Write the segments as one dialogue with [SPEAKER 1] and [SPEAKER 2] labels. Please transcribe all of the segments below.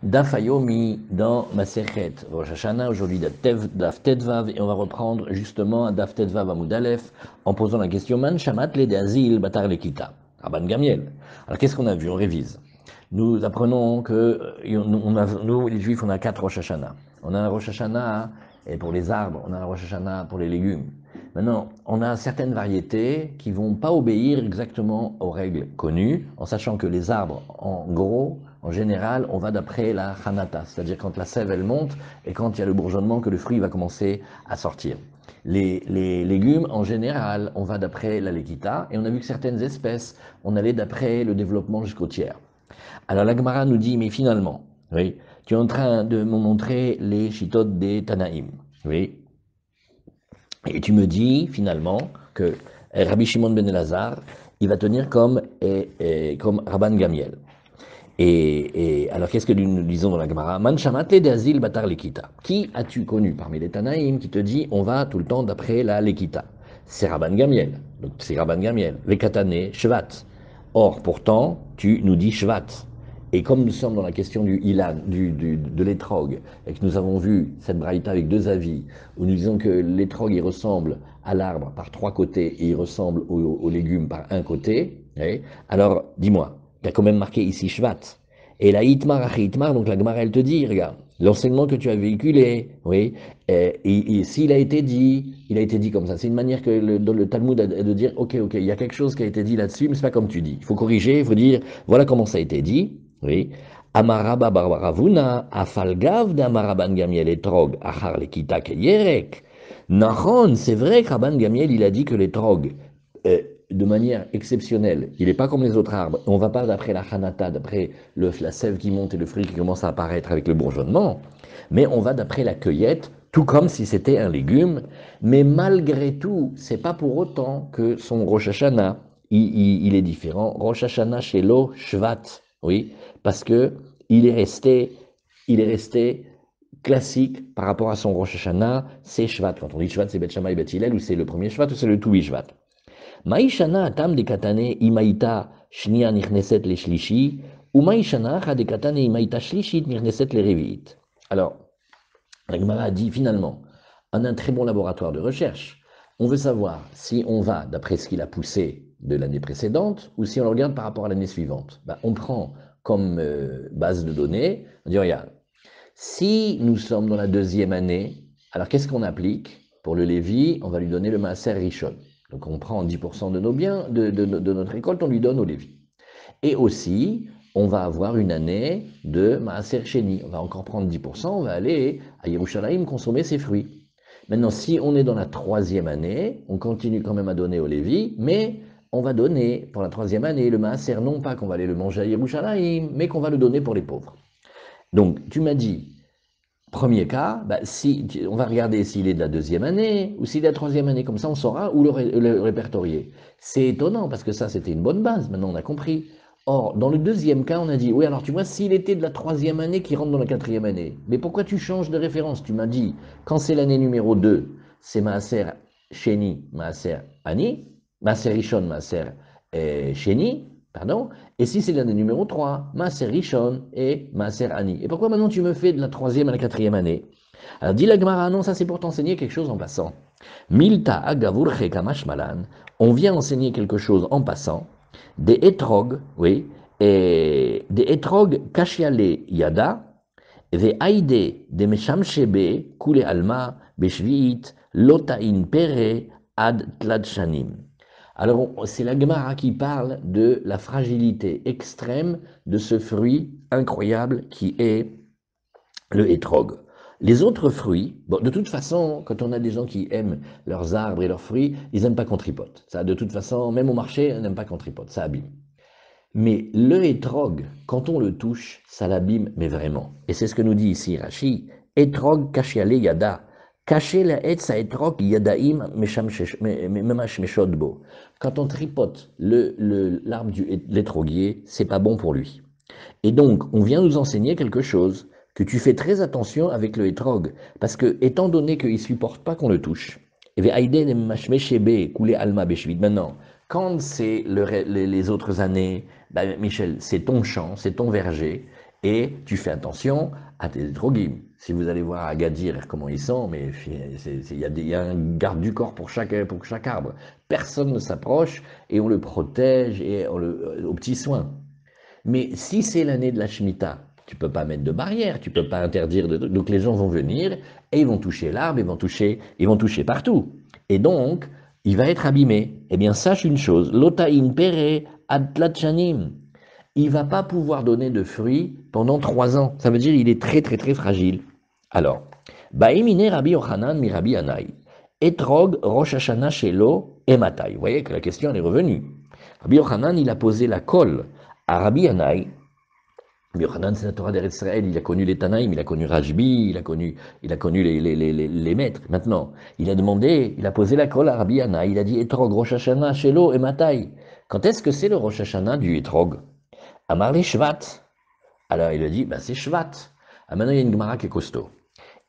[SPEAKER 1] Daf Hayomi dans Masechet Rosh Hashanah, aujourd'hui Daf Tedvav, et on va reprendre justement à Daf Tedvav Amud Aleph en posant la question Man Shamat le Azil Batar Lekita, Rabban Gamiel. Alors qu'est-ce qu'on a vu? On révise. Nous apprenons que nous, les Juifs, on a 4 Rosh Hashanah. On a un Rosh Hashanah et pour les arbres, on a un Rosh Hashanah pour les légumes. Maintenant, on a certaines variétés qui vont pas obéir exactement aux règles connues, en sachant que les arbres, en gros, en général, on va d'après la hanata, c'est-à-dire quand la sève elle monte et quand il y a le bourgeonnement que le fruit va commencer à sortir. Les légumes, en général, on va d'après la lekita, et on a vu que certaines espèces, on allait d'après le développement jusqu'au tiers. Alors la Gemara nous dit, mais finalement, oui, tu es en train de me montrer les chitotes des Tanaïm, oui, et tu me dis finalement que Rabbi Shimon ben Elazar, il va tenir comme Rabban Gamiel. Et alors, qu'est-ce que nous disons dans la Gemara? Man shamatle de azil batar lekita. Qui as-tu connu parmi les Tanaïm qui te dit on va tout le temps d'après la lekita? C'est Rabban Gamiel. Donc c'est Rabban Gamiel. Les Katané, Shvat. Or, pourtant, tu nous dis Shvat. Et comme nous sommes dans la question du Ilan, de l'étrog, et que nous avons vu cette braïta avec 2 avis, où nous disons que l'étrog il ressemble à l'arbre par 3 côtés et il ressemble aux légumes par un côté, oui, alors dis-moi, tu as quand même marqué ici Shvat. Et la Hitmar après Hitmar, donc la Gemara elle te dit, regarde, l'enseignement que tu as véhiculé, oui, et s'il a été dit comme ça. C'est une manière que dans le Talmud de dire, ok, il y a quelque chose qui a été dit là-dessus, mais c'est pas comme tu dis. Il faut corriger, il faut dire, voilà comment ça a été dit, oui. Amaraba barbaravuna, afalgav d'amaraban gamiel etrog, achar lekita yerek. Nahon, c'est vrai que Rabban Gamiel, il a dit que l'étrog, de manière exceptionnelle, il n'est pas comme les autres arbres. On ne va pas d'après la hanata, d'après la sève qui monte et le fruit qui commence à apparaître avec le bourgeonnement, mais on va d'après la cueillette, tout comme si c'était un légume. Mais malgré tout, c'est pas pour autant que son Rosh Hashanah, il est différent. Rosh Hashanah chez l'eau, Shvat, oui, parce que il est resté classique par rapport à son Rosh Hashanah, c'est Shvat. Quand on dit Shvat, c'est Bet Shammai, Bet Hillel, ou c'est le premier Shvat, ou c'est le Touvi Shvat. Maïshana atam de katane imaïta shnia nichneset le shlishi, ou maïshana ha de katane imaïta shlishit nichneset le reviit. Alors, la Gemara a dit finalement, en un très bon laboratoire de recherche, on veut savoir si on va d'après ce qu'il a poussé de l'année précédente ou si on le regarde par rapport à l'année suivante. Ben, on prend comme base de données, on dit regarde, si nous sommes dans la 2e année, alors qu'est-ce qu'on applique? Pour le Lévi, on va lui donner le Maaser Rishon. Donc on prend 10% de nos biens, de notre récolte, on lui donne au Lévi. Et aussi, on va avoir une année de Maaser Sheni. On va encore prendre 10%, on va aller à Yerushalayim consommer ses fruits. Maintenant, si on est dans la 3e année, on continue quand même à donner au Lévi, mais on va donner pour la 3e année le Maaser, non pas qu'on va aller le manger à Yerushalayim, mais qu'on va le donner pour les pauvres. Donc, tu m'as dit, premier cas, on va regarder s'il est de la 2e année ou s'il est de la 3e année, comme ça on saura où le répertorier. C'est étonnant parce que ça c'était une bonne base, maintenant on a compris. Or, dans le 2e cas, on a dit, oui alors tu vois, s'il était de la 3e année qui rentre dans la 4e année, mais pourquoi tu changes de référence? Tu m'as dit, quand c'est l'année numéro 2, c'est Maaser Sheni, Maaser Ani, Maaser Rishon, Maaser Sheni, pardon, et si c'est l'année numéro 3, Maaser Rishon et Maaser Ani. Et pourquoi maintenant tu me fais de la 3e à la 4e année? Alors dit la Gemara, non, ça c'est pour t'enseigner quelque chose en passant. Milta agavurche kamashmalan, on vient enseigner quelque chose en passant. Des etrog, oui, et des etrog kashiale yada, des aide de meshamshebe kule alma beshviit lotain pere ad tladshanim. Alors, c'est la Gemara qui parle de la fragilité extrême de ce fruit incroyable qui est le hétrog. Les autres fruits, bon, de toute façon, quand on a des gens qui aiment leurs arbres et leurs fruits, ils n'aiment pas qu'on tripote. Ça, de toute façon, même au marché, on n'aime pas qu'on tripote, ça abîme. Mais le hétrog, quand on le touche, ça l'abîme, mais vraiment. Et c'est ce que nous dit ici Rashi, hétrog kashiale yada. Cacher la etz à etrog yadaim memash meshodbo. Quand on tripote l'arbre du l'étroguier, c'est pas bon pour lui. Et donc, on vient nous enseigner quelque chose, que tu fais très attention avec le hétrog, parce que, étant donné qu'il ne supporte pas qu'on le touche, maintenant, quand c'est les autres années, Michel, c'est ton champ, c'est ton verger, Et tu fais attention à tes étrogim. Si vous allez voir à Agadir comment ils sont, mais il y a un garde du corps pour chaque arbre. Personne ne s'approche et on le protège et aux petits soins. Mais si c'est l'année de la Shemitah, tu peux pas mettre de barrière, tu peux pas interdire donc les gens vont venir et ils vont toucher l'arbre, ils vont toucher partout. Et donc, il va être abîmé. Eh bien, sache une chose, l'otaïn pere ad tlatchanim. Il va pas pouvoir donner de fruits pendant 3 ans. Ça veut dire il est très très très fragile. Alors, Baimine Rabbi Yochanan mi Rabbi Anai. Etrog Rosh Hashanah Shelo Ematai. Vous voyez que la question elle est revenue. Rabbi Yochanan, il a posé la colle à Rabbi Anai. Rabbi Yochanan, c'est la Torah d'Eretz Israël, il a connu les Tanaïm, il a connu Rajbi, il a connu les maîtres. Maintenant, il a posé la colle à Rabbi Anai, il a dit Etrog Rosh Hashanah Shelo Ematai. Quand est-ce que c'est le Rosh Hashanah du Etrog? Amarli Shvat. Alors il a dit, c'est Shvat. Ah, maintenant il y a une Gemara qui est costaud.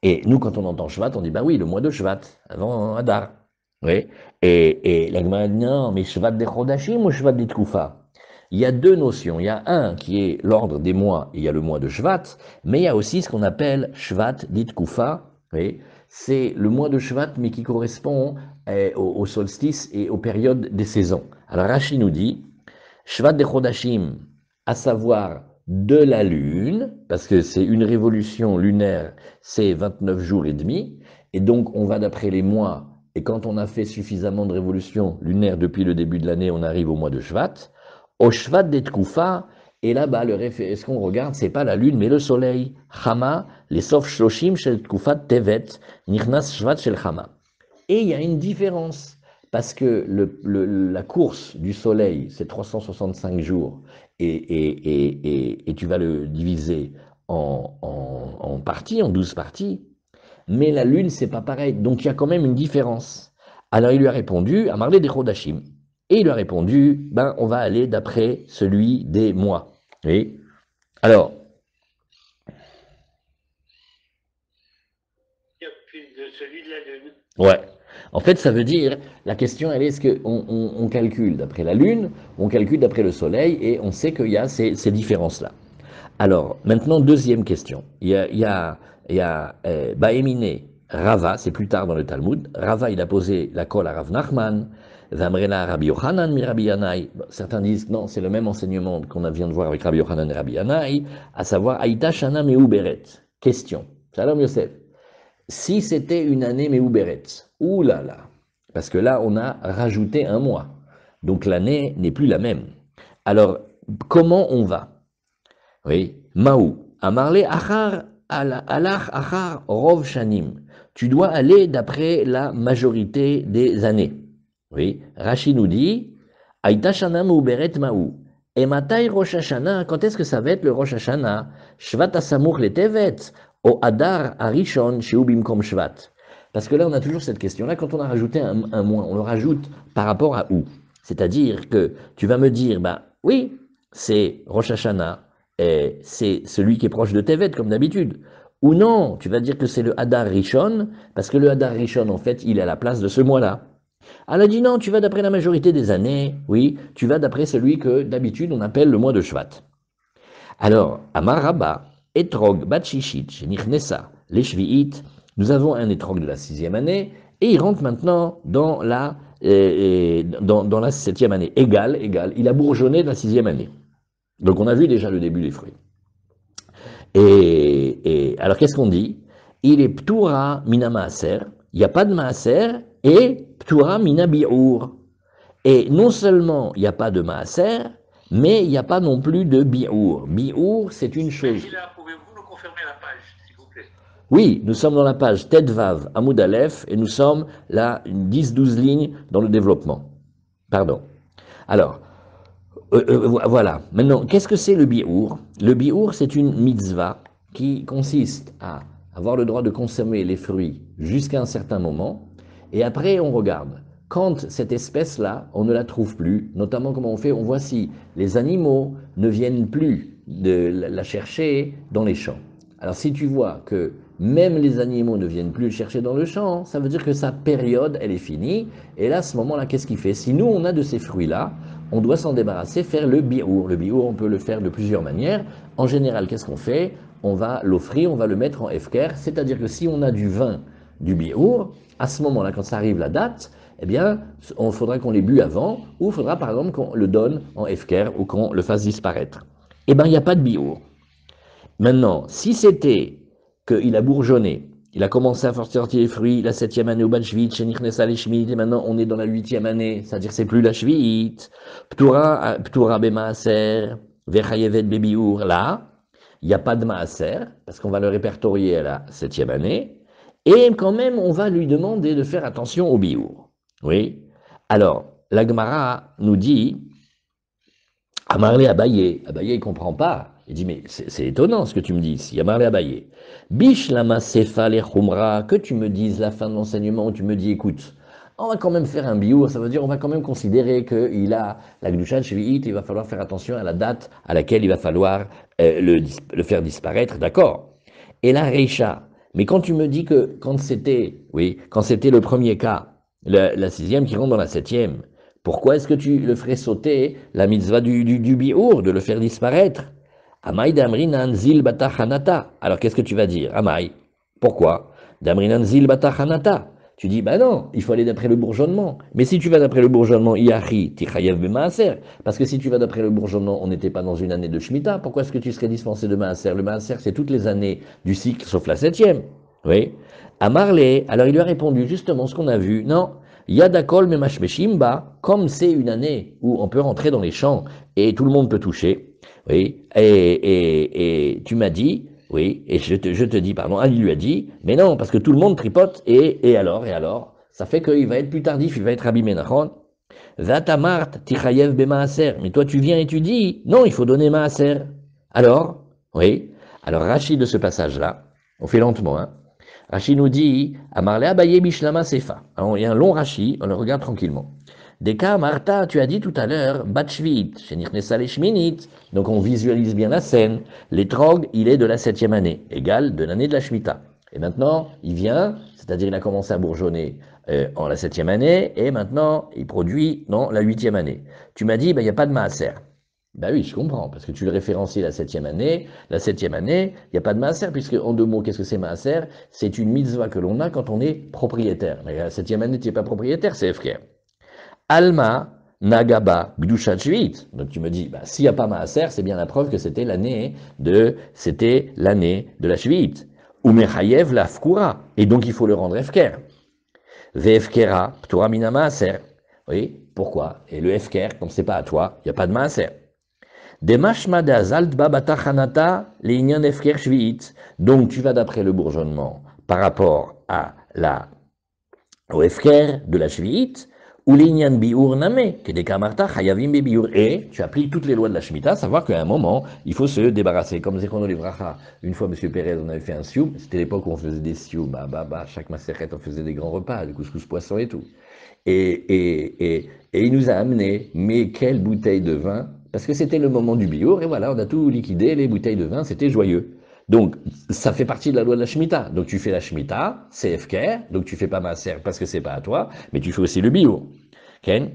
[SPEAKER 1] Et nous, quand on entend Shvat, on dit, oui, le mois de Shvat, avant Adar. Oui. Et la Gemara dit, non, mais Shvat des Chodashim ou Shvat des Tkoufa? Il y a deux notions. Il y a un qui est l'ordre des mois, et il y a le mois de Shvat, mais il y a aussi ce qu'on appelle Shvat dit Tkoufa. Oui. C'est le mois de Shvat, mais qui correspond au solstice et aux périodes des saisons. Alors Rashi nous dit, Shvat des Chodashim, à savoir de la Lune, parce que c'est une révolution lunaire, c'est 29 jours et demi, et donc on va d'après les mois, et quand on a fait suffisamment de révolutions lunaires depuis le début de l'année, on arrive au mois de Shvat, au Shvat des Tkoufa, et là-bas, ce qu'on regarde, c'est pas la Lune, mais le Soleil, Chama, les Sof Shloshim shel Tkoufa Tevet, Nichnas Shvat shel Chama. Et il y a une différence, parce que la course du Soleil, c'est 365 jours, et tu vas le diviser en parties, en 12 parties, mais la Lune, c'est pas pareil, donc il y a quand même une différence. Alors il lui a répondu, à Marlé des Chodashim, et il lui a répondu, on va aller d'après celui des mois. Oui. Alors,
[SPEAKER 2] celui de la Lune.
[SPEAKER 1] Ouais. En fait, ça veut dire, la question, elle est, est-ce qu'on calcule d'après la Lune, on calcule d'après le Soleil, et on sait qu'il y a ces différences-là. Alors, maintenant, deuxième question. Il y a Baemine, Rava, c'est plus tard dans le Talmud. Rava, il a posé la colle à Rav Nachman, Vamrela Rabbi Yochanan, mi Rabbi Yanai. Certains disent non, c'est le même enseignement qu'on vient de voir avec Rabbi Yochanan et Rabbi Yanai, à savoir Aïta Shana Mehu Beret. Question. Shalom Yosef. Si c'était une année Mehu-Beret, ouh là là, parce que là, on a rajouté un mois. Donc l'année n'est plus la même. Alors, comment on va? Oui, Maou, Amarle Achar, Alach Achar, Rov Shanim. Tu dois aller d'après la majorité des années. Oui, Rashi nous dit, Aïta Shana Mehu-Beret Maou. Et Matai Rosh Hashanah, quand est-ce que ça va être le Rosh Hashanah? Shvat Asamour le Tevet, au Adar Arishon Sheubim Kom Shvat. Parce que là, on a toujours cette question-là. Quand on a rajouté un mois, on le rajoute par rapport à où? C'est-à-dire que tu vas me dire, oui, c'est Rosh Hashanah, et c'est celui qui est proche de Tevet, comme d'habitude. Ou non, tu vas dire que c'est le Adar Rishon, parce que le Adar Rishon, en fait, il est à la place de ce mois-là. Elle a dit non, tu vas d'après la majorité des années, oui, tu vas d'après celui que d'habitude on appelle le mois de Shvat. Alors, Amar Rabba, Etrog Batshishit, Nichnesa, les Shvi'it, nous avons un Etrog de la 6e année, et il rentre maintenant dans la 7e année. Égal, il a bourgeonné de la 6e année. Donc on a vu déjà le début des fruits. Et alors qu'est-ce qu'on dit? Il est Ptura Mina Maaser, il n'y a pas de Maaser, et Ptura Mina Bi'ur. Et non seulement il n'y a pas de Maaser, mais il n'y a pas non plus de Bi'ur. Bi'ur, c'est une chose.
[SPEAKER 2] Pouvez-vous nous confirmer la page, s'il vous plaît?
[SPEAKER 1] Oui, nous sommes dans la page Tedvav Amoud Aleph, et nous sommes là, 10-12 lignes dans le développement. Pardon. Alors, voilà. Maintenant, qu'est-ce que c'est le Bi'ur? Le Bi'ur, c'est une mitzvah qui consiste à avoir le droit de consommer les fruits jusqu'à un certain moment, et après on regarde. Quand cette espèce-là, on ne la trouve plus, notamment comment on fait, on voit si les animaux ne viennent plus de la chercher dans les champs. Alors si tu vois que même les animaux ne viennent plus le chercher dans le champ, ça veut dire que sa période, elle est finie, et là, à ce moment-là, qu'est-ce qu'il fait? Si nous, on a de ces fruits-là, on doit s'en débarrasser, faire le biour. Le biour, on peut le faire de plusieurs manières. En général, qu'est-ce qu'on fait? On va l'offrir, on va le mettre en efker, c'est-à-dire que si on a du vin du biour, à ce moment-là, quand ça arrive la date, eh bien, il faudra qu'on l'ait bu avant, ou il faudra par exemple qu'on le donne en efker ou qu'on le fasse disparaître. Eh bien, il n'y a pas de biour. Maintenant, si c'était qu'il a bourgeonné, il a commencé à sortir les fruits, la 7e année au Batchvit, chez Nirnesa les Shmit, et maintenant on est dans la 8e année, c'est-à-dire c'est plus la Shvit, Ptura Bemaaser, Vechayevet Bebiur, là, il n'y a pas de Maaser, parce qu'on va le répertorier à la 7e année, et quand même on va lui demander de faire attention au Biour. Oui. Alors, la Gemara nous dit, Amarlé Abaye, Abaye il comprend pas. Il dit, mais c'est étonnant ce que tu me dis ici. Amarlé Abaye. Bish lama sefa le khumra, que tu me dises la fin de l'enseignement, où tu me dis, écoute, on va quand même faire un biour, ça veut dire on va quand même considérer qu'il a la Gdusha Shvi'it, il va falloir faire attention à la date à laquelle il va falloir le faire disparaître, d'accord. Et la Reisha, mais quand tu me dis que quand c'était le premier cas, la 6e qui rentre dans la 7e, pourquoi est-ce que tu le ferais sauter, la mitzvah du biour, de le faire disparaître? Amai damrinan zil batachanata. Alors qu'est-ce que tu vas dire? Amai. Pourquoi? Damrinan zil batachanata. Tu dis, ben non, il faut aller d'après le bourgeonnement. Mais si tu vas d'après le bourgeonnement, iachi, tichayev bemaaser. Parce que si tu vas d'après le bourgeonnement, on n'était pas dans une année de Shemitah. Pourquoi est-ce que tu serais dispensé de maaser? Le maaser, c'est toutes les années du cycle, sauf la 7e. Oui. Amarle, alors il lui a répondu justement ce qu'on a vu. Non, Yadakol memashmeshimba, comme c'est une année où on peut rentrer dans les champs et tout le monde peut toucher, oui, et tu m'as dit, oui, et je te dis, pardon, Ali lui a dit, mais non, parce que tout le monde tripote, et alors, ça fait qu'il va être plus tardif, il va être abîmé, nachon. Vatamart tichayev bemaaser, mais toi tu viens et tu dis, non, il faut donner maaser. Alors, oui, alors Rachid de ce passage-là, on fait lentement, hein. Rashi nous dit, Amarle Abaye Bishlama Sefa. Alors, il y a un long Rashi, on le regarde tranquillement. Deka Martha, tu as dit tout à l'heure, Batchvit, Shenirnesa le Shminit. Donc on visualise bien la scène. L'étrog, il est de la 7e année, égal de l'année de la Shemitah. Et maintenant, il vient, c'est-à-dire il a commencé à bourgeonner en la 7e année, et maintenant il produit dans la 8e année. Tu m'as dit, il n'y a pas de maaser. Ben oui, je comprends, parce que tu le référencies la 7e année. La 7e année, il n'y a pas de maaser, puisque en 2 mots, qu'est-ce que c'est maaser? C'est une mitzvah que l'on a quand on est propriétaire. Mais la 7e année, tu n'es pas propriétaire, c'est FKR. Alma, Nagaba, Gdushat Shvit. Donc tu me dis, bah, s'il n'y a pas maaser, c'est bien la preuve que c'était l'année de la Shvit. Ou Mechayev la Fkura. Et donc il faut le rendre FKR. Vefkera, Ptura Mina maaser. Oui, pourquoi? Et le FKR, comme c'est pas à toi, il n'y a pas de maaser. Donc tu vas d'après le bourgeonnement par rapport au efker de la shvi'it, ou l'inyan biur name, que des kamarta chayavim biur, et tu appliques toutes les lois de la Shemitah, savoir qu'à un moment, il faut se débarrasser. Comme Zechono Livracha, une fois, M. Pérez, on avait fait un sioum, c'était l'époque où on faisait des sioum, chaque maseret, on faisait des grands repas, du couscous poisson et tout. Et il nous a amené, mais quelle bouteille de vin, parce que c'était le moment du biour, et voilà, on a tout liquidé, les bouteilles de vin, c'était joyeux. Donc, ça fait partie de la loi de la Shemitah. Donc, tu fais la Shemitah, c'est FKR, donc tu fais pas maaser parce que c'est pas à toi, mais tu fais aussi le biour. Okay?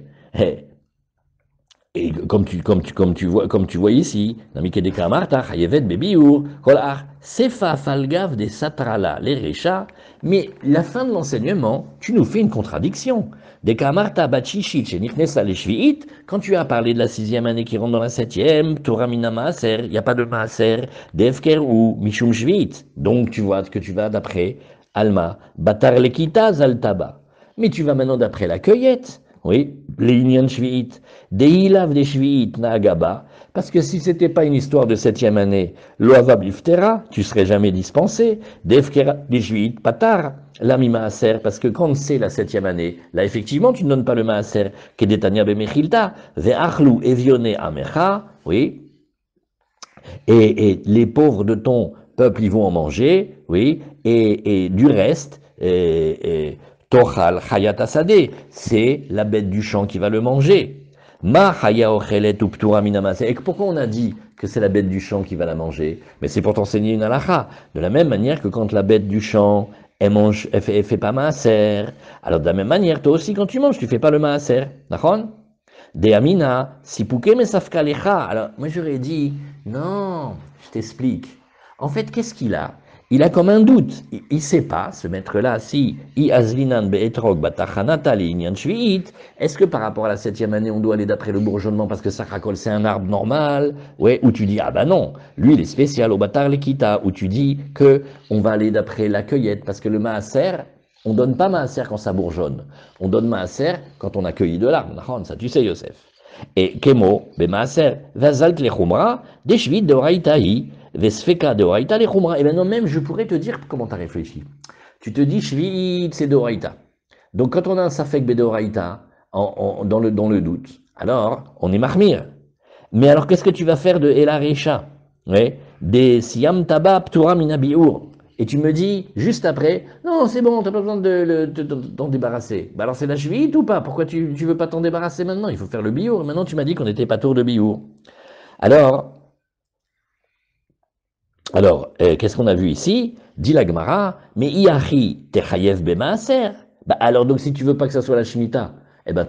[SPEAKER 1] Et comme tu vois ici, Namikedeka Marta, Chayevet Bebiur, Kolar, Sefa Falgav des Satrala, les Réchas, mais la fin de l'enseignement, tu nous fais une contradiction. Deka Marta Bachishit, chez Nirnesa les Shvi'it, quand tu as parlé de la 6e année qui rentre dans la 7e, Torah Mina Maaser, il n'y a pas de Maaser, Defker ou Mishum Shvi'it. Donc tu vois que tu vas d'après Alma, Batar Lekita Zaltaba. Mais tu vas maintenant d'après la cueillette. Oui, les Inyan Shvi'it, des Ilav des Shvi'it Naagaba, parce que si c'était pas une histoire de 7e année, Loavav Iftera, tu serais jamais dispensé, Defkera des Shvi'it Patar, l'ami Maaser, parce que quand c'est la 7e année, là effectivement tu ne donnes pas le Maaser, Kedetania Bemechilta, Ve'achlu Evione Amecha, oui, et les pauvres de ton peuple, ils vont en manger, oui, et du reste, Tochal Chayat Asadeh, c'est la bête du champ qui va le manger. Ma Chaya Ochelet Uptura Minamase. Et pourquoi on a dit que c'est la bête du champ qui va la manger? Mais c'est pour t'enseigner une halakha. De la même manière que quand la bête du champ, elle fait pas maaser. Alors de la même manière, toi aussi quand tu manges, tu fais pas le maaser. D'accord? De Amina, Sipuke Mesafka Lecha. Alors, moi j'aurais dit, non, je t'explique. En fait, qu'est-ce qu'il a? Il a comme un doute. Il ne sait pas, ce maître-là, si I Azlinan Be'etrog Batachanata Li'inyan Shvi'it, est-ce que par rapport à la 7e année, on doit aller d'après le bourgeonnement parce que Sakrakol c'est un arbre normal? Ouais, ou tu dis, ah bah non, lui il est spécial au Batar Lekita, où tu dis que on va aller d'après la cueillette parce que le Maaser, on ne donne pas Maaser quand ça bourgeonne. On donne Maaser quand on a cueilli de l'arbre. Ça tu sais, Yosef. Et Kemo, be Maaser, Vazalt Lechumra, Deshvit de Oraitahi, Vesfeka de Oraita Lechumra. Et maintenant même, je pourrais te dire comment tu as réfléchi. Tu te dis, Shvit, c'est de Oraita. Donc quand on a un Safek be de Oraita, dans le doute, alors on est Mahmir. Mais alors qu'est-ce que tu vas faire de Elarecha? Ouais, des Siam Taba Ptura Minabiur. Et tu me dis, juste après, non, c'est bon, tu n'as pas besoin de t'en débarrasser. Bah alors c'est la cheville ou pas? Pourquoi tu ne veux pas t'en débarrasser maintenant? Il faut faire le biour. Maintenant, tu m'as dit qu'on n'était pas tour de biour. Alors qu'est-ce qu'on a vu ici? Dit la Gemara, mais Iachi Techayev Bemaaser. Bah alors, donc, si tu veux pas que ça soit la Shemitah, eh ben,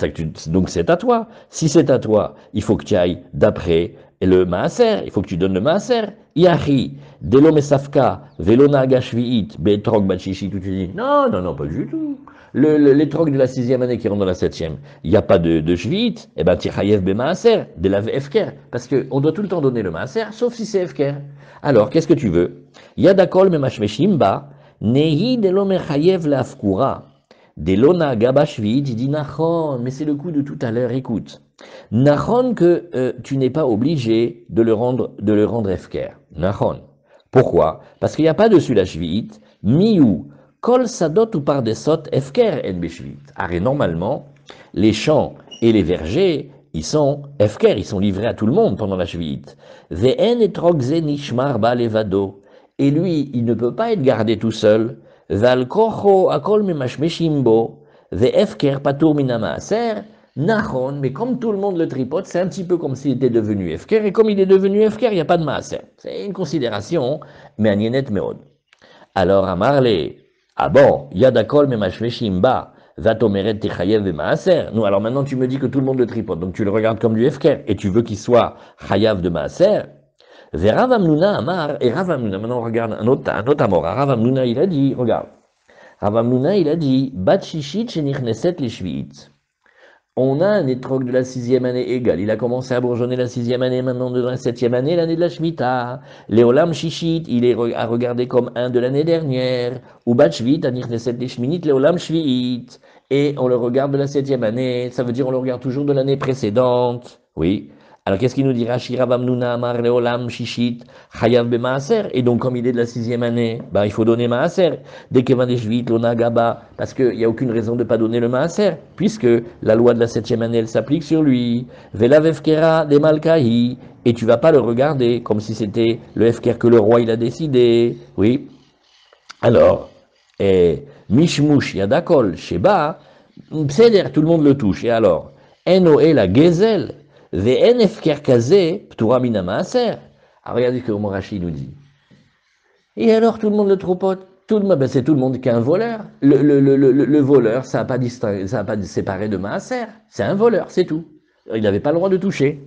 [SPEAKER 1] donc c'est à toi. Si c'est à toi, il faut que tu ailles d'après le Maaser, il faut que tu donnes le Maaser. Iachi, Delo Mesafka, Velona Gashviit, Betrog Bachishi, tout tu dis. Non, non, non, pas du tout. L'étrog de la 6e année qui rentre dans la 7e, il n'y a pas de Shviit, eh ben, Tichayev Bemaaser, de la Efker. Parce qu'on doit tout le temps donner le Maaser, sauf si c'est Efker. Alors, qu'est-ce que tu veux? Yadakol memashmeshimba, nehi delo mechayev lafkura, delona gabashvit, il dit nachon, mais c'est le coup de tout à l'heure, écoute. Nachon que tu n'es pas obligé de le rendre efker. Nachon. Pourquoi? Parce qu'il n'y a pas dessus la shvit, miou, kol sadot ou par des sot efker en beshvit. Arrête, normalement, les champs et les vergers, ils sont efker, ils sont livrés à tout le monde pendant la shvit. Ve'en etrogze nishmar ba levado. Et lui, il ne peut pas être gardé tout seul. Val kocho akol memashmeshimbo. Ve'efker patur minamaaser. Nachon, mais comme tout le monde le tripote, c'est un petit peu comme s'il était devenu efker. Et comme il est devenu efker, il n'y a pas de maaser. C'est une considération, mais anienet meod. Alors, à Marley, ah bon, yadakol memashmeshimba. Vatomeret techayev ve maaser. Nous, alors maintenant, tu me dis que tout le monde le tripote, donc tu le regardes comme du efker, et tu veux qu'il soit chayav de maaser. Ve Rav Hamnuna amar, et Rav Hamnuna, maintenant on regarde un autre amora. Rav Hamnuna, il a dit, regarde. Rav Hamnuna, il a dit, bat shishit shenichneset les shviit. On a un étrog de la 6e année égal. Il a commencé à bourgeonner la 6e année, maintenant de la 7e année, l'année de la Shemitah. Léolam Shishit, il est à regarder comme un de l'année dernière. Ou Bat Shvit, Anirneset les Shminit, Léolam Shvit. Et on le regarde de la 7e année, ça veut dire on le regarde toujours de l'année précédente. Oui. Alors qu'est-ce qu'il nous dit? Rashi Rav Hamnuna amar Léolam Shishit, Chayav be Maaser. Et donc comme il est de la 6e année, ben, il faut donner Maaser. Dès que des Shvit, Lona Gaba, parce qu'il n'y a aucune raison de ne pas donner le Maaser, puisque la loi de la 7e année, elle s'applique sur lui. Vela Vefkera de Malkahi, et tu vas pas le regarder comme si c'était le Efker que le roi il a décidé. Oui. Alors, Mishmush Yadakol Sheba, Pseder, tout le monde le touche. Et alors, Eno et la Gezel, Ve'en Efker Kaze, Ptura Mina Maaser. Alors regardez ce que Morachi nous dit. Et alors tout le monde le troupote. Ben c'est tout le monde qui est un voleur. Le voleur, ça n'a pas séparé de Maaser. C'est un voleur, c'est tout. Il n'avait pas le droit de toucher.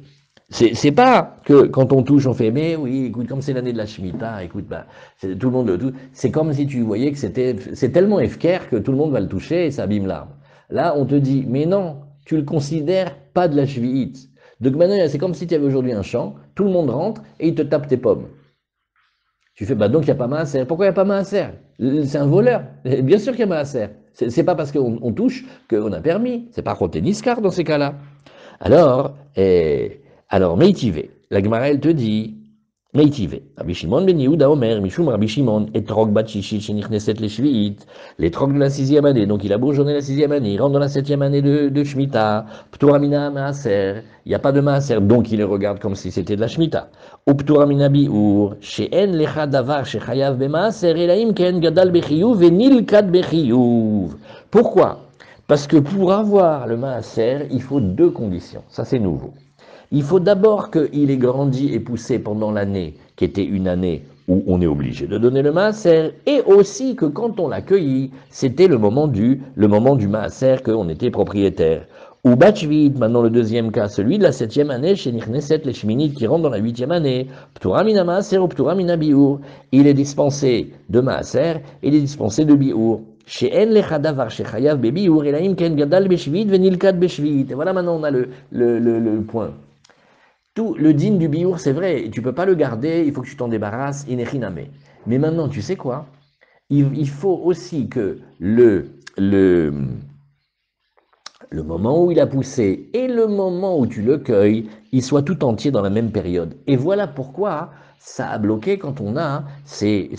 [SPEAKER 1] C'est pas que quand on touche, on fait, mais oui, écoute, comme c'est l'année de la Shemitah, écoute, bah, tout le monde le touche. C'est comme si tu voyais que c'est tellement efker que tout le monde va le toucher et ça abîme l'arbre. Là, on te dit, mais non, tu le considères pas de la Shvi'it. Donc maintenant, c'est comme si tu avais aujourd'hui un champ, tout le monde rentre et il te tape tes pommes. Tu fais, bah donc il n'y a pas Maaser. Pourquoi il n'y a pas Maaser? C'est un voleur. Bien sûr qu'il y a Maaser. C'est pas parce qu'on touche qu'on a permis. C'est pas Roté Niskar dans ces cas-là. Alors, Meitivé. La Gemara, elle te dit, Meitivé. Rabbi Shimon ben Yehuda Omer, Mishum Rabbi Shimon, et Trog bat Shishit, Shenichneset les Shvi'it, les Trog de la 6e année, donc il a bourgeonné la 6e année, il rentre dans la 7e année de Shemitah, Pturamina Maaser, il n'y a pas de Maaser, donc il les regarde comme si c'était de la Shemitah. Ou Pturamina Bi'ur, She'en lecha davar, Shechayav be Maaser, Elaim ken gadal bechiyuv, et nilkad bechiyuv. Pourquoi? Parce que pour avoir le Maaser, il faut deux conditions, ça c'est nouveau. Il faut d'abord qu'il ait grandi et poussé pendant l'année, qui était une année où on est obligé de donner le maaser, et aussi que quand on l'a cueilli, c'était le moment du maaser qu'on était propriétaire. Ou Bachvit, maintenant le deuxième cas, celui de la 7e année, chez Nichneset, les Shminit qui rentrent dans la 8e année, Ptura mina Maaser ou Ptura mina Biur, il est dispensé de Maaser, il est dispensé de Biur. Chez En Lechadavar, chez Chayav Bebiur, et Laim Ken Gadal Beshvit, Venilkat Beshvit. Et voilà maintenant on a le point. Tout le din du Biur, c'est vrai, tu peux pas le garder, il faut que tu t'en débarrasses, Inechiname. Mais maintenant, tu sais quoi? Il faut aussi que le moment où il a poussé et le moment où tu le cueilles, ils soient tout entiers dans la même période. Et voilà pourquoi ça a bloqué quand on a ces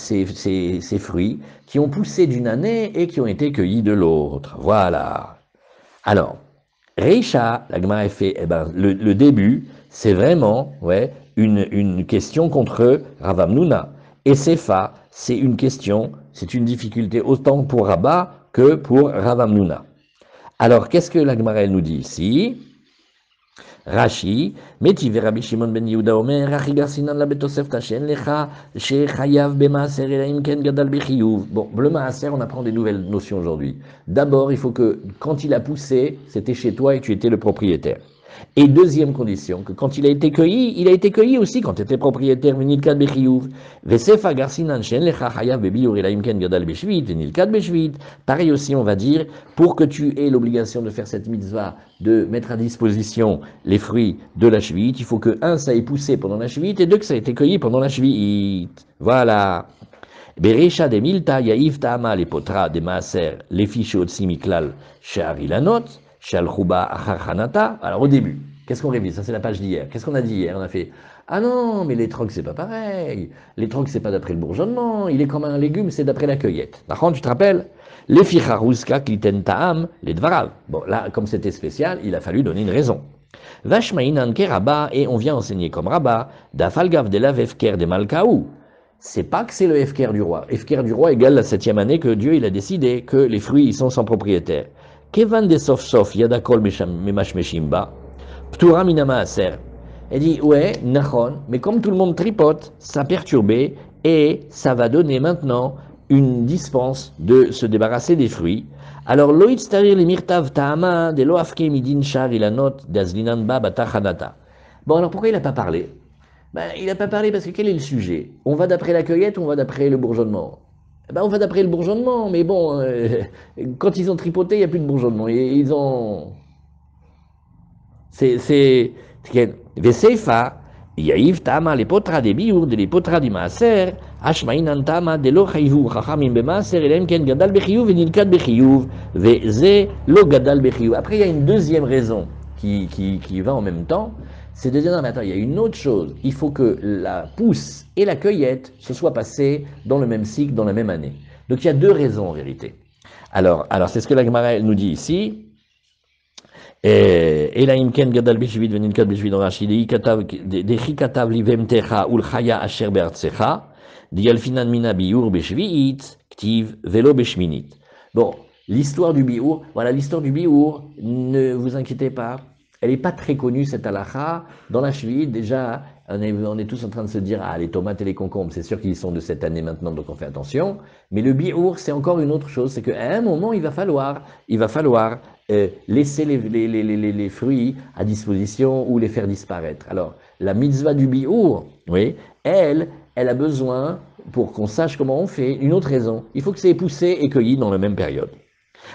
[SPEAKER 1] fruits qui ont poussé d'une année et qui ont été cueillis de l'autre. Voilà. Alors, Reisha, la Gemara fait, eh ben, le début, c'est vraiment une question contre Rav Hamnouna. Et Sefa, c'est une question, c'est une difficulté autant pour Rabba que pour Rav Hamnouna. Alors, qu'est-ce que la Gemara nous dit ici? Rashi, Meti Rabbi Shimon ben Yehuda Omer, Rachi Garsinan la Betosef Tachen Lecha, Shechayav Bemaaser Elaim Ken Gadal Bechiyuv. Bon, le Maaser, on apprend des nouvelles notions aujourd'hui. D'abord, il faut que, quand il a poussé, c'était chez toi et tu étais le propriétaire. Et deuxième condition, que quand il a été cueilli aussi quand tu étais propriétaire, Venilkat Bechiyuv. Vesefa Garsinan Shen Lecha Chayav Bebiur Elaim Ken Gadal Beshvit, Venilkat Beshvit. Pareil aussi, on va dire, pour que tu aies l'obligation de faire cette mitzvah, de mettre à disposition les fruits de la Shvit, il faut que, un, ça ait poussé pendant la Shvit, et deux, que ça ait été cueilli pendant la Shvit. Voilà. Beresha de Milta, Yaïv Ta'ama, les potra, des Maaser, les fiches au Tsimiklal, Sha'arilanot, Sha'al-Khuba, Acharchanata. Alors, au début, qu'est-ce qu'on révise? Ça, c'est la page d'hier. Qu'est-ce qu'on a dit hier? On a fait, ah non, mais les trocs, c'est pas pareil. Les trocs, c'est pas d'après le bourgeonnement. Il est comme un légume, c'est d'après la cueillette. D'accord, tu te rappelles? Les ficharouska, kliten ta'am, les dvarav. Bon, là, comme c'était spécial, il a fallu donner une raison. Vashmaïnan keraba, et on vient enseigner comme rabat, dafalgav de la vefker de malkaou. C'est pas que c'est le Hefker du roi. Hefker du roi égale la 7e année que Dieu il a décidé que les fruits ils sont sans propriétaire. Kevan de sof sof yadakol memash meshimba, ptura minama aser. Elle dit ouais, nachon, mais comme tout le monde tripote, ça perturbé et ça va donner maintenant une dispense de se débarrasser des fruits. Alors loït starir les mirtav ta'ama de loafke midin shar ilanot d'azlinan ba batachanata. Bon alors pourquoi il n'a pas parlé? Ben, il n'a pas parlé parce que quel est le sujet? On va d'après la cueillette ou on va d'après le bourgeonnement? Ben, on va d'après le bourgeonnement, mais bon, quand ils ont tripoté, il n'y a plus de bourgeonnement. Ils ont. C'est. Veseifa, Yaïv Tama, les potra des biour, les potra du maaser, Hashmaïnan Tama, de lo chayvu, chachamim bemaaser, elem ken gadal bechiyuv, et nilkat bechiyuv, veze lo gadal bechiyuv. Après, il y a une deuxième raison qui va en même temps. C'est de dire, non mais attends, il y a une autre chose. Il faut que la pousse et la cueillette se soient passées dans le même cycle, dans la même année. Donc il y a deux raisons en vérité. Alors c'est ce que la Gemara nous dit ici. Elaim ken gadal beshvit veninkat beshvit dans Rashi, dechi katav livemtecha ulchaya asher be'artsecha, dialfinan mina biur beshvit, ktiv velo beshminit. Bon, l'histoire du biur, voilà l'histoire du biur, ne vous inquiétez pas. Elle n'est pas très connue, cette halakha. Dans la Shvit, déjà, on est tous en train de se dire, ah, les tomates et les concombres, c'est sûr qu'ils sont de cette année maintenant, donc on fait attention. Mais le biour, c'est encore une autre chose, c'est qu'à un moment, il va falloir laisser les fruits à disposition ou les faire disparaître. Alors, la mitzvah du biour, oui, elle a besoin, pour qu'on sache comment on fait, une autre raison. Il faut que c'est poussé et cueilli dans la même période.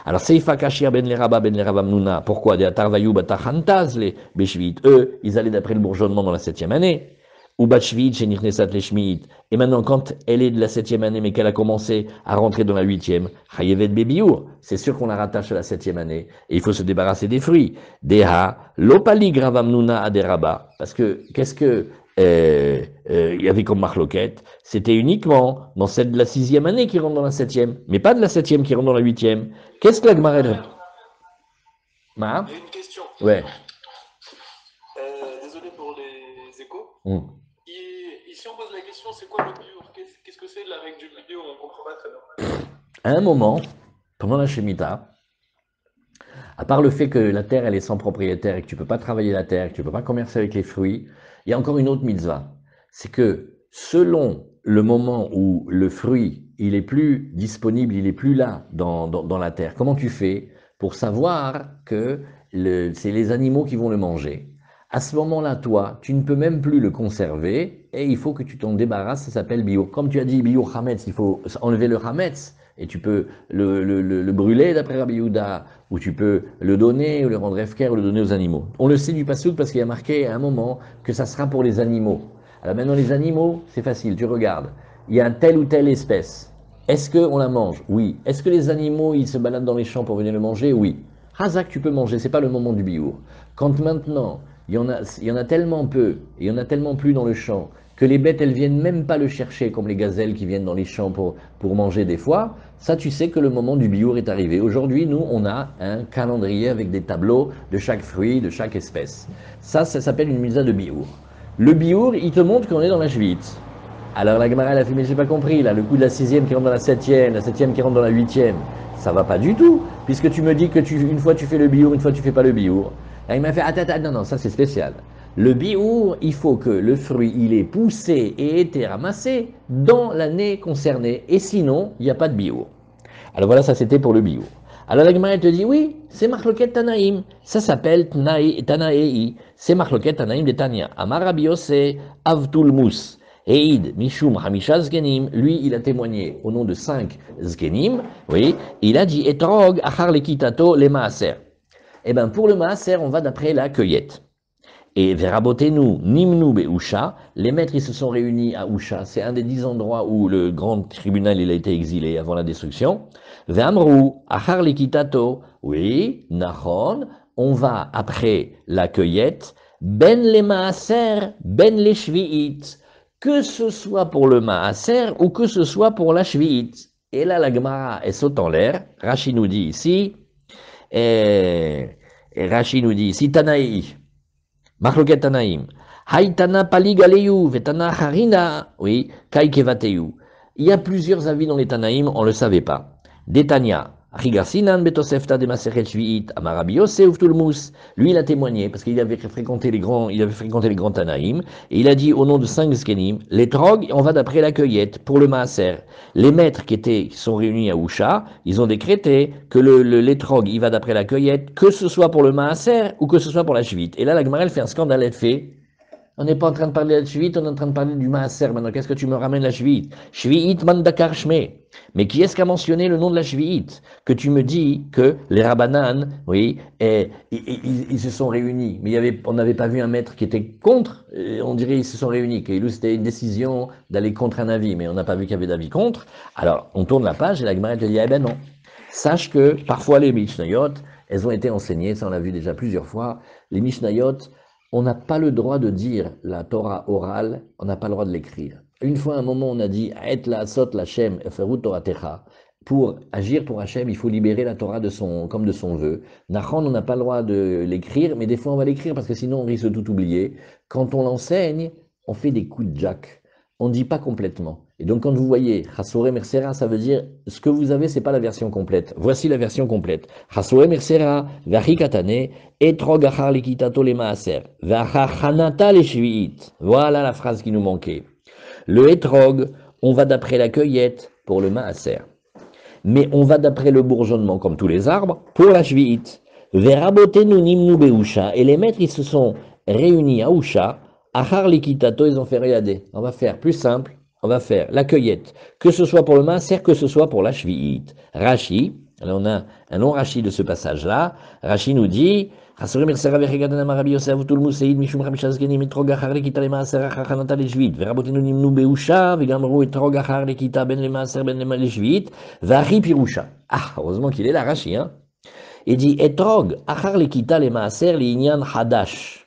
[SPEAKER 1] Alors, Seifa Kashir ben Leraba ben Lerabamnuna, pourquoi des Atarvayu Batachantaz, les Beshvit, eux, ils allaient d'après le bourgeonnement dans la 7e année. Ou Bachvit, chez Nirnesat les Shmit. Et maintenant, quand elle est de la 7e année, mais qu'elle a commencé à rentrer dans la 8e, Chayevet Bebiur, c'est sûr qu'on la rattache à la 7e année. Et il faut se débarrasser des fruits. Deha, Lopali Gravamnuna Aderaba. Parce que, qu'est-ce que, il y avait comme marloquette, c'était uniquement dans celle de la 6e année qui rentre dans la 7e, mais pas de la 7e qui rentre dans la 8e. Qu'est-ce que la Gemara répond?
[SPEAKER 3] Il y a une question.
[SPEAKER 1] Ouais.
[SPEAKER 3] Désolé pour les échos.
[SPEAKER 1] Mm.
[SPEAKER 3] Ici, on pose la question, c'est quoi le biour? Qu'est-ce que c'est la règle du biour? On ne comprend pas très bien.
[SPEAKER 1] À un moment, pendant la Shemitah, à part le fait que la terre elle est sans propriétaire et que tu peux pas travailler la terre, que tu peux pas commercer avec les fruits, il y a encore une autre mitzvah. C'est que selon le moment où le fruit il est plus disponible, il est plus là dans la terre, comment tu fais pour savoir que c'est les animaux qui vont le manger. À ce moment-là, toi, tu ne peux même plus le conserver et il faut que tu t'en débarrasses, ça s'appelle bio. Comme tu as dit bio chametz, il faut enlever le chametz et tu peux le brûler d'après Rabbi Yehuda, ou tu peux le donner, ou le rendre efker, ou le donner aux animaux. On le sait du passouk parce qu'il y a marqué à un moment que ça sera pour les animaux. Alors maintenant, les animaux, c'est facile, tu regardes. Il y a telle ou telle espèce. Est-ce qu'on la mange? Oui. Est-ce que les animaux, ils se baladent dans les champs pour venir le manger? Oui. Hazak, tu peux manger, c'est pas le moment du biour. Quand maintenant, il y en a tellement peu, et il y en a tellement plus dans le champ, que les bêtes, elles viennent même pas le chercher, comme les gazelles qui viennent dans les champs pour manger des fois, ça, tu sais que le moment du biour est arrivé. Aujourd'hui, nous, on a un calendrier avec des tableaux de chaque fruit, de chaque espèce. Ça s'appelle une misa de biour. Le biour, il te montre qu'on est dans la Shvit. Alors la Gemara, elle a fait, mais j'ai pas compris, là, le coup de la 6e qui rentre dans la 7e, la 7e qui rentre dans la 8e, ça va pas du tout, puisque tu me dis que une fois tu fais le biour, une fois tu fais pas le biour. Et il m'a fait, attends, non, ça c'est spécial. Le biour, il faut que le fruit, il ait poussé et été ramassé dans l'année concernée, et sinon, il n'y a pas de biour. Alors voilà, ça c'était pour le biour. Alors la Gemara, elle te dit, oui, c'est Machloket Tanaïm, ça s'appelle Tanaei, c'est Machloket Tanaïm de Tania. Amar Rabbi Yossé, Avtul Mous. Eid, Mishum, Hamisha Zgenim, lui, il a témoigné au nom de 5 Zgenim, oui, il a dit, Etrog, Achar Lekitato, les Maaser. Eh bien, pour le Maaser, on va d'après la cueillette. Et Verabotenu, Nimnu Beusha, les maîtres, ils se sont réunis à Usha, c'est un des 10 endroits où le grand tribunal, il a été exilé avant la destruction. Ve'amru, Achar Lekitato, oui, Nachon, on va après la cueillette, Ben les Maaser, Ben les Shvi'it, que ce soit pour le Maaser ou que ce soit pour la Shvi'it. Et là, la Gemara, elle saute en l'air. Rashi nous dit ici, Tanaï, Machloket Tanaïm, Haïtana Paligaleyu, Vetana Harina, oui, Kaikevateyu. Il y a plusieurs avis dans les Tanaïm, on ne le savait pas. Détania, Rigasinan Betosefta de Maseret Shvi'it, Amarabi Yosef Tulmus. Lui, il a témoigné parce qu'il avait fréquenté les grands Tanaïm, et il a dit au nom de 5 Zkenim, les Trog, on va d'après la cueillette pour le Maaser. Les maîtres qui sont réunis à Usha, ils ont décrété que les Trog, il va d'après la cueillette, que ce soit pour le Maaser ou que ce soit pour la Shvit. Et là, la Gemara, elle fait un scandale, elle fait. On n'est pas en train de parler de la Shvit, on est en train de parler du Maaser. Maintenant, qu'est-ce que tu me ramènes la Shvit? Shvi'it mandakar shme. Mais qui est-ce qui a mentionné le nom de la Shvi'it? Que tu me dis que les Rabbanan, oui, ils se sont réunis. Mais on n'avait pas vu un maître qui était contre. On dirait qu'ils se sont réunis. Que c'était une décision d'aller contre un avis. Mais on n'a pas vu qu'il y avait d'avis contre. Alors, on tourne la page et la Gemara te dit, eh ben non. Sache que parfois les Mishnayot, elles ont été enseignées, ça on l'a vu déjà plusieurs fois. Les Mishnayot, on n'a pas le droit de dire la Torah orale, on n'a pas le droit de l'écrire. Une fois, à un moment, on a dit Et la sot l'Hachem, eferut Torah techa. Pour agir pour Hachem, il faut libérer la Torah comme de son vœu. Nachon, on n'a pas le droit de l'écrire, mais des fois, on va l'écrire parce que sinon, on risque de tout oublier. Quand on l'enseigne, on fait des coups de jack. On ne dit pas complètement. Et donc, quand vous voyez Chasore Mersera, ça veut dire ce que vous avez, c'est pas la version complète. Voici la version complète. Chasore Mersera, Vachikatane, Etrog Achar Likitato le Maaser, Vachachanata le Shvi'it. Voilà la phrase qui nous manquait. Le Etrog, on va d'après la cueillette pour le Maaser. Mais on va d'après le bourgeonnement, comme tous les arbres, pour la Shvi'it. Verabotenu Nimnu Beusha. Et les maîtres, ils se sont réunis à Usha. Achar Likitato, ils ont fait regarder. On va faire plus simple. On va faire la cueillette, que ce soit pour le Maaser, que ce soit pour la Shvi'it. Rashi, alors on a un long Rashi de ce passage-là. Rashi nous dit, Chasore Mersera Vechegadana Marabi Yosef Tul Museid Mishum Chamisha Zgenim Etrog Achar Lekita le Maaser Achar Chanata le Shvi'it Verabotenu Nimnu Beusha Vegamru Etrog Achar Lekita Ben le Maaser Ben le Shvi'it Vachi Pirusha. Ah, heureusement qu'il est là, Rashi, hein. Il dit Etrog Achar Lekita le Maaser le Inyan Hadash.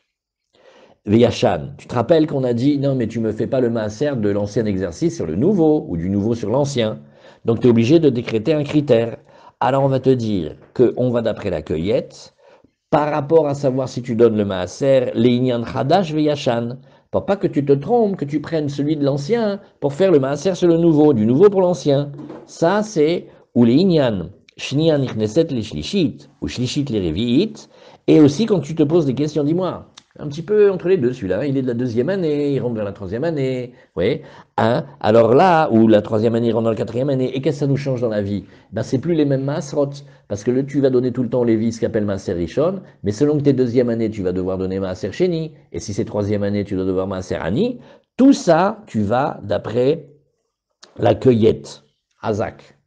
[SPEAKER 1] Veyashan. Tu te rappelles qu'on a dit, non, mais tu me fais pas le maaser de l'ancien exercice sur le nouveau, ou du nouveau sur l'ancien. Donc tu es obligé de décréter un critère. Alors on va te dire qu'on va d'après la cueillette, par rapport à savoir si tu donnes le maaser, les inyan chadash veyashan. Pas que tu te trompes, que tu prennes celui de l'ancien pour faire le maaser sur le nouveau, du nouveau pour l'ancien. Ça c'est, ou les inyan, shniyan nichneset les shlishit, ou shlishit les revi'it, et aussi quand tu te poses des questions, dis-moi, Un petit peu entre les deux, celui-là. Il est de la deuxième année, il rentre vers la troisième année. Oui. Hein? Alors là, où la troisième année, il rentre dans la quatrième année, et qu'est-ce que ça nous change dans la vie? Ben, c'est plus les mêmes Maasrot. Parce que tu vas donner tout le temps au Lévi ce qu'appelle Maaser Rishon, mais selon que tu es deuxième année, tu vas devoir donner Maaser Sheni. Et si c'est troisième année, tu dois devoir Maaser Ani. Tout ça, tu vas d'après la cueillette, Hazak.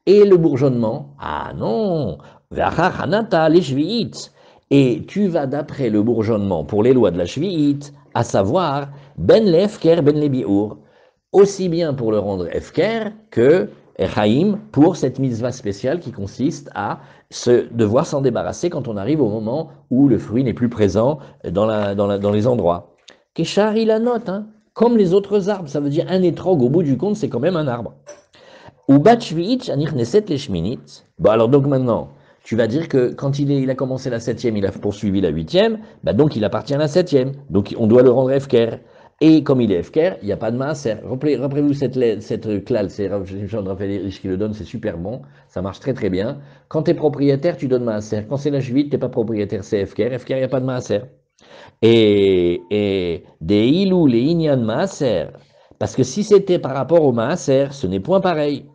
[SPEAKER 1] Et le bourgeonnement, ah non, V'achar Hanata les Shvi'it. Et tu vas d'après le bourgeonnement pour les lois de la Shvi'it, à savoir Ben le Efker, Ben le Biour, aussi bien pour le rendre Efker que Echaim pour cette mitzvah spéciale qui consiste à devoir s'en débarrasser quand on arrive au moment où le fruit n'est plus présent dans les endroits. Keshar, il la note, hein, comme les autres arbres, ça veut dire un étrog, au bout du compte, c'est quand même un arbre. Ou bat shvi'it anichneset les shminit. Bon, alors donc maintenant, tu vas dire que quand il a commencé la septième, il a poursuivi la huitième, bah donc il appartient à la septième. Donc on doit le rendre efker. Et comme il est efker, il n'y a pas de maaser. Rappelez-vous cette klal, c'est Jean-Raphaël Rich qui le donne, c'est super bon, ça marche très très bien. Quand tu es propriétaire, tu donnes maaser. Quand c'est la shvi'it, tu n'es pas propriétaire, c'est efker. Efker, il n'y a pas de maaser. Et des ilou les inyan maaser. Parce que si c'était par rapport au maaser, ce n'est point pareil.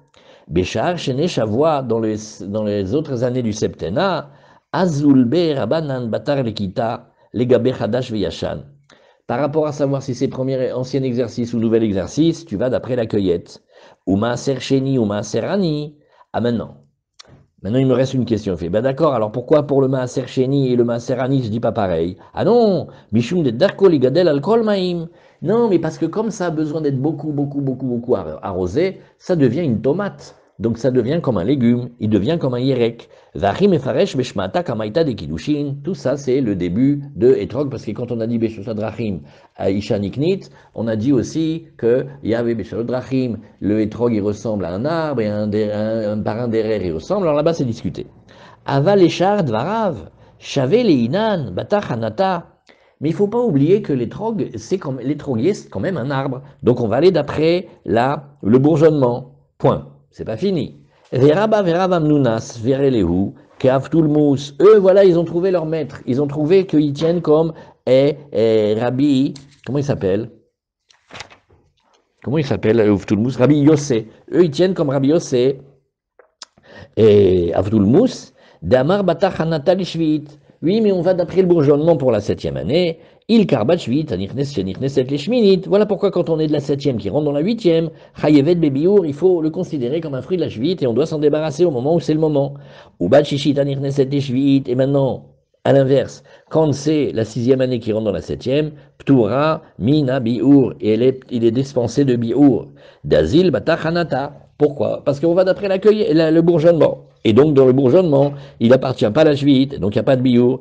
[SPEAKER 1] Béchar, Shene Shavua, dans les autres années du septennat, Azulbe Rabanan Batar Lekita, Legabe Hadash Veyashan. Par rapport à savoir si c'est premier ancien exercice ou nouvel exercice, tu vas d'après la cueillette. Ou Maaser Sheni ou Maaser Ani. Ah maintenant. Maintenant, il me reste une question. Il fait, ben d'accord, alors pourquoi pour le Maaser Sheni et le Maaser Ani, je dis pas pareil? Ah non, Bishum de Darko Ligadel Alkol Maim. Non, mais parce que comme ça a besoin d'être beaucoup arrosé, ça devient une tomate. Donc ça devient comme un légume, il devient comme un yerek. Vachim efaresh beshmata kamaita de kiddushin. Tout ça, c'est le début de etrog, parce que quand on a dit beshusad drachim à isha niknit, on a dit aussi que il y avait beshusad drachim, le etrog il ressemble à un arbre et un parrain d'erer il ressemble. Alors là-bas c'est discuté. Aval echar dvarav, shave leinan, batach hanata. Mais il ne faut pas oublier que l'étroguier, c'est quand même un arbre. Donc on va aller d'après le bourgeonnement. Point. C'est pas fini. Veraba veravam nunas verelehu keavtulmus. Eux, voilà, ils ont trouvé leur maître. Ils ont trouvé qu'ils tiennent comme Rabbi. Comment il s'appelle? Avtulmus, Rabbi Yossé. Eux, ils tiennent comme Rabbi Yossé. Et Avtulmus, Damar batach hanata lishvit. Oui, mais on va d'après le bourgeonnement pour la septième année. Il karbat shvit, anichneset les shminit. Voilà pourquoi quand on est de la septième qui rentre dans la huitième, chayevet bebiour, il faut le considérer comme un fruit de la shvit et on doit s'en débarrasser au moment où c'est le moment. Ou bat shishit, anichneset les shvit. Et maintenant, à l'inverse, quand c'est la sixième année qui rentre dans la septième, ptura mina biour. Et il est dispensé de biour. Dazil batachanata. Pourquoi? Parce qu'on va d'après le bourgeonnement. Et donc, dans le bourgeonnement, il n'appartient pas à la shvit, donc il n'y a pas de biour.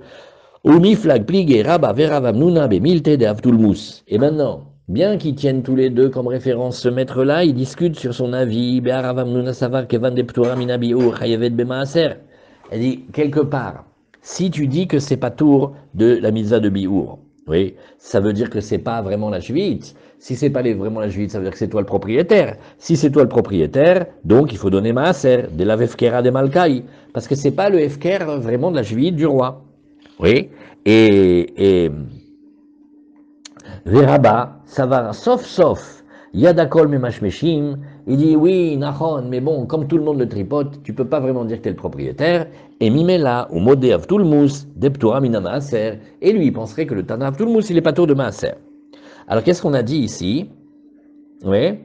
[SPEAKER 1] Umiflag pligé rabba veravam nuna be milte de avtulmus. Et maintenant, bien qu'ils tiennent tous les deux comme référence ce maître-là, ils discutent sur son avis. Be'aravam nuna savar kevan de ptura mina biour chayevet be maaser. Elle dit, quelque part, si tu dis que c'est pas tour de la mitzvah de biour, oui, ça veut dire que c'est pas vraiment la shvit. Si c'est pas vraiment la shvit, ça veut dire que c'est toi le propriétaire. Si c'est toi le propriétaire, donc il faut donner maaser, de la vefkera de malkai, parce que c'est pas le efker vraiment de la shvit du roi. Oui, et Veraba, ça va, sauf, Yadakol Memashmeshim, il dit oui, Nahon, mais bon, comme tout le monde le tripote, tu peux pas vraiment dire que tu es le propriétaire, et Mimela, ou Modé Avtulmus, Deptura Mina Maaser, et lui, il penserait que le Tana Avtulmus, il est pas tour de Maaser. Alors, qu'est-ce qu'on a dit ici? Oui.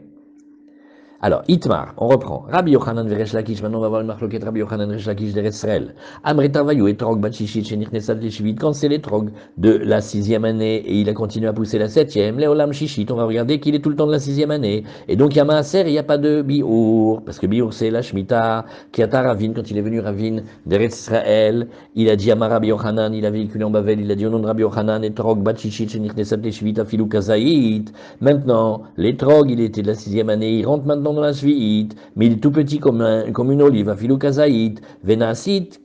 [SPEAKER 1] Alors, Itmar, on reprend. Rabbi Yochanan veresh Lakish, maintenant on va voir le marloquet Rabbi Yochanan veresh Lakish de Resrel. Amretavayu et Trog Bachishit, Shenichnesat Leshivit, quand c'est les Trog de la sixième année et il a continué à pousser la septième, Léolam Shishit, on va regarder qu'il est tout le temps de la sixième année. Et donc il y a Maaser, il n'y a pas de Biour, parce que Biour c'est la Shemitah, Kiata Ravin, quand il est venu Ravin d'Eretz Israël, il a dit à Rabbi Yochanan, il a véhiculé en Bavel, il a dit au nom de Rabbi Yochanan, et Trog Bachishit, Shenichnesat Leshivit, Afilou Kazaït. Maintenant, les Trog, il était de la sixième année, il rentre maintenant dans la suite, mais il est tout petit comme une olive, afilou kazaït, venasit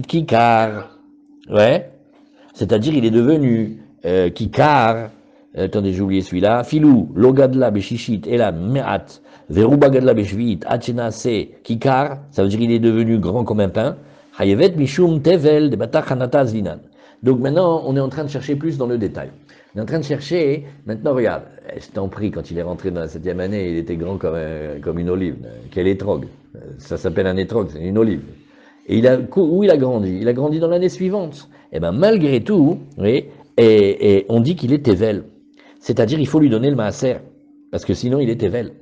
[SPEAKER 1] kikar, ouais, c'est-à-dire il est devenu kikar, attendez j'ai oublié celui-là, filou, logadla beshishit, elan, me'at, verubagadla beshvit, achenase, kikar, ça veut dire il est devenu grand comme un pain, Hayevet mishum tevel de batar hanata zinan. Donc maintenant, on est en train de chercher plus dans le détail. On est en train de chercher, maintenant regarde, je t'en prie, quand il est rentré dans la 7e année, il était grand comme une olive. Quel étrog? Ça s'appelle un étrog, c'est une olive. Et où il a grandi? Il a grandi dans l'année suivante. Et bien malgré tout, oui, et on dit qu'il est tevel. C'est-à-dire il faut lui donner le maaser, parce que sinon il est tevel.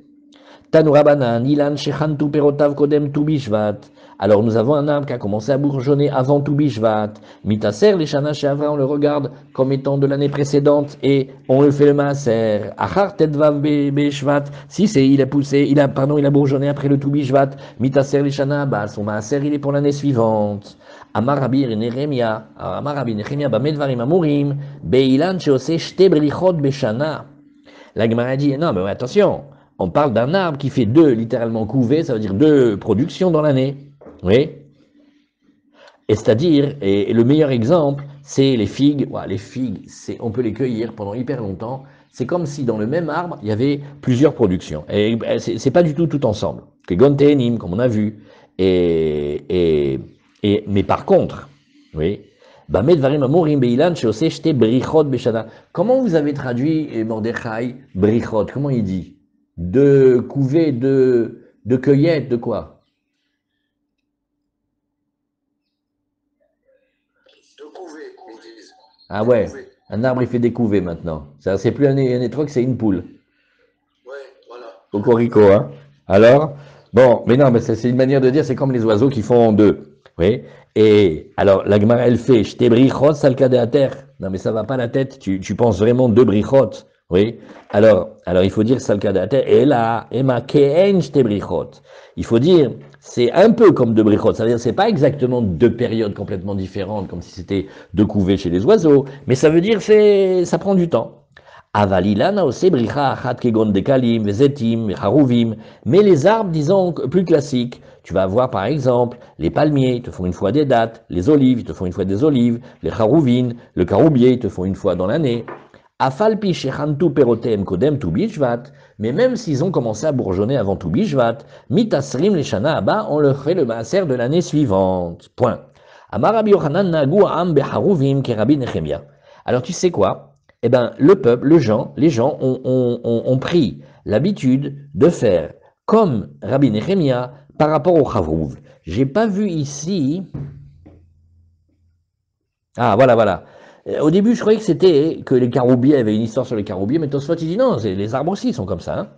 [SPEAKER 1] Tanurabanan, Ilan Shechantu Perotav Kodem Tu Bishvat. Alors nous avons un arbre qui a commencé à bourgeonner avant Tu Bishvat. Mitaser, les Shana Sheavra, on le regarde comme étant de l'année précédente et on le fait le maaser. Achar Tedvav Beshvat. Si il a poussé, il a bourgeonné après le Tu Bishvat. Mitaser, les Shana Abba. Son maaser, il est pour l'année suivante. Amar Rabbi Nehemia. Amar Rabbi Nehemia, Bamedvarim Amurim. Beilan Sheose Shte Brichot Beshana. La Gemara dit, non, mais attention. On parle d'un arbre qui fait deux, littéralement couvées, ça veut dire deux productions dans l'année. Oui. Et c'est-à-dire, et le meilleur exemple, c'est les figues. Ouais, les figues, on peut les cueillir pendant hyper longtemps. C'est comme si dans le même arbre, il y avait plusieurs productions. Et c'est pas du tout ensemble. Que Gontenim, comme on a vu. Mais par contre, oui. Comment vous avez traduit Mordechai, brichot? Comment il dit? De couvées, de cueillettes, de quoi?
[SPEAKER 3] De couvées, ils disent.
[SPEAKER 1] Ah ouais, un arbre il fait des couvées maintenant. Ça, c'est plus un étroc, c'est une poule.
[SPEAKER 3] Ouais, voilà.
[SPEAKER 1] Cocorico, hein? Alors? Bon, mais non, mais c'est une manière de dire, c'est comme les oiseaux qui font en deux. Oui? Et alors, la Gemara, elle fait, j'te brichot, salka de à terre. Non, mais ça va pas la tête, tu penses vraiment deux brichot. Oui? Alors, il faut dire salka de à terre. Et là, ema keen j'te brichot. Il faut dire, c'est un peu comme deux brichot. Ça veut dire, c'est pas exactement deux périodes complètement différentes, comme si c'était deux couvées chez les oiseaux. Mais ça veut dire, ça prend du temps. Avalilana ose bricha achat kegon dekalim, vezetim, haruvim. Mais les arbres, disons, plus classiques, tu vas avoir par exemple les palmiers, ils te font une fois des dattes, les olives, ils te font une fois des olives, les haruvin, le caroubier, ils te font une fois dans l'année. Afalpi shechantu perotem kodem tu bishvat. Mais même s'ils ont commencé à bourgeonner avant tu bishvat, mitasrim les shana abba, on leur fait le maaser de l'année suivante. Point. Amar Rabbi Yochanan nagu am beharuvim ke Rabbi Nehemia. Alors tu sais quoi? Eh bien, le peuple, les gens ont pris l'habitude de faire comme Rabbi Nehemia par rapport au Chavrouv. J'ai pas vu ici. Ah, voilà. Au début, je croyais que les caroubiers avaient une histoire sur les caroubiers, mais Tosfot, il dit non, les arbres aussi sont comme ça. Hein.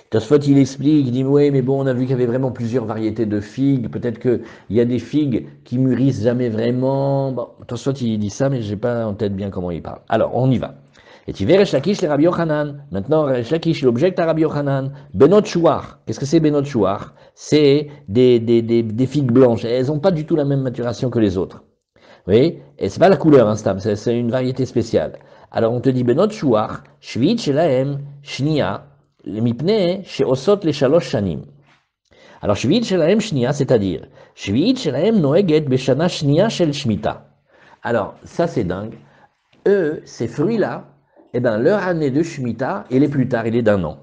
[SPEAKER 1] Tosfot, il explique, il dit, oui, mais bon, on a vu qu'il y avait vraiment plusieurs variétés de figues, peut-être qu'il y a des figues qui mûrissent jamais vraiment. Bon, Tosfot, il dit ça, mais j'ai pas en tête bien comment il parle. Alors, on y va. Et tu verras Resh Lakish, les Rabbi Yochanan. Maintenant, Resh Lakish, il objecte à Rabbi Yochanan. Benot Chouar. Qu'est-ce que c'est Benot Chouar? C'est des figues blanches. Elles n'ont pas du tout la même maturation que les autres. Oui? Et c'est pas la couleur, hein, Stam, c'est une variété spéciale. Alors, on te dit Benot Chouar, Shvit Shelaem, Shnia, Mipne, Sheosot les Shalosh Shanim. Alors, Shvit Shelaem Shnia, c'est-à-dire, Shvit Shelaem Noeget Beshana Shnia Shel Shmita. Alors, ça c'est dingue. Eux, ces fruits-là, eh ben, leur année de Shemitah, elle est plus tard, elle est d'un an.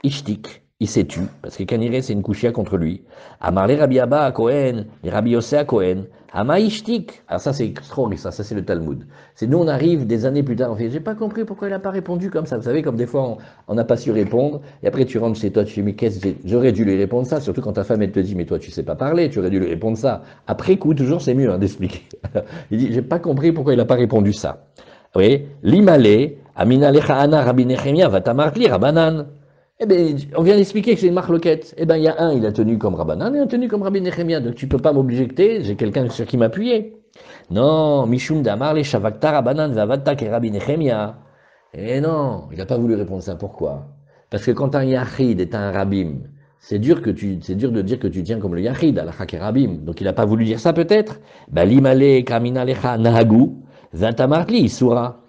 [SPEAKER 1] Ishtik, il s'est tu, parce que Kaniré, c'est une couchia contre lui. Amar les Rabbi Abba à Cohen, les Rabbi Yossé à Cohen. Ama Ishtik. Alors ça, c'est extraordinaire, ça c'est le Talmud. C'est nous, on arrive des années plus tard, on fait, j'ai pas compris pourquoi il n'a pas répondu comme ça. Vous savez, comme des fois, on n'a pas su répondre, et après tu rentres chez toi, tu dis, mais qu'est-ce que j'aurais dû lui répondre ça, surtout quand ta femme, elle te dit, mais toi, tu sais pas parler, tu aurais dû lui répondre ça. Après coup, toujours, c'est mieux, hein, d'expliquer. Il dit, j'ai pas compris pourquoi il n'a pas répondu ça. Oui, l'Imalé, Amina Lechaana Rabbi Nehemia, Vatamarkli, Rabanan. Eh bien, on vient d'expliquer que c'est une marloquette. Eh bien, il y a un, il a tenu comme Rabbanan et un tenu comme Rabbi Nehemia. Donc, tu peux pas m'objecter, j'ai quelqu'un sur qui m'appuyer. Non, Mishum Damar, les Shavakta, Rabbanan, Vavatak et Rabbi Nehemia. Eh non, il n'a pas voulu répondre ça. Pourquoi? Parce que quand un Yachid est un Rabbim, c'est dur de dire que tu tiens comme le Yachid, à la Chak et Rabbim. Donc, il n'a pas voulu dire ça peut-être? Ben, l'Imale, Kamina Lecha, Nahagu, Vatamarkli, Isura.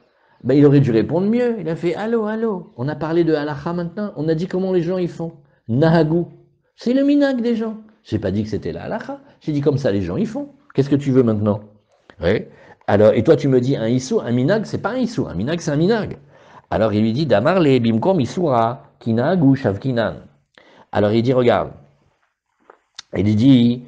[SPEAKER 1] Ben, il aurait dû répondre mieux. Il a fait allô, on a parlé de halacha maintenant. On a dit comment les gens ils font. Nahagou. C'est le minag des gens. J'ai pas dit que c'était la halacha. J'ai dit comme ça les gens ils font. Qu'est-ce que tu veux maintenant? Oui. Alors, et toi tu me dis un issou, un minag, c'est pas un issou. Un minag, c'est un minag. Alors il lui dit, Damar le bimkom isura, kinagu shavkinan. Alors il dit, regarde, il dit,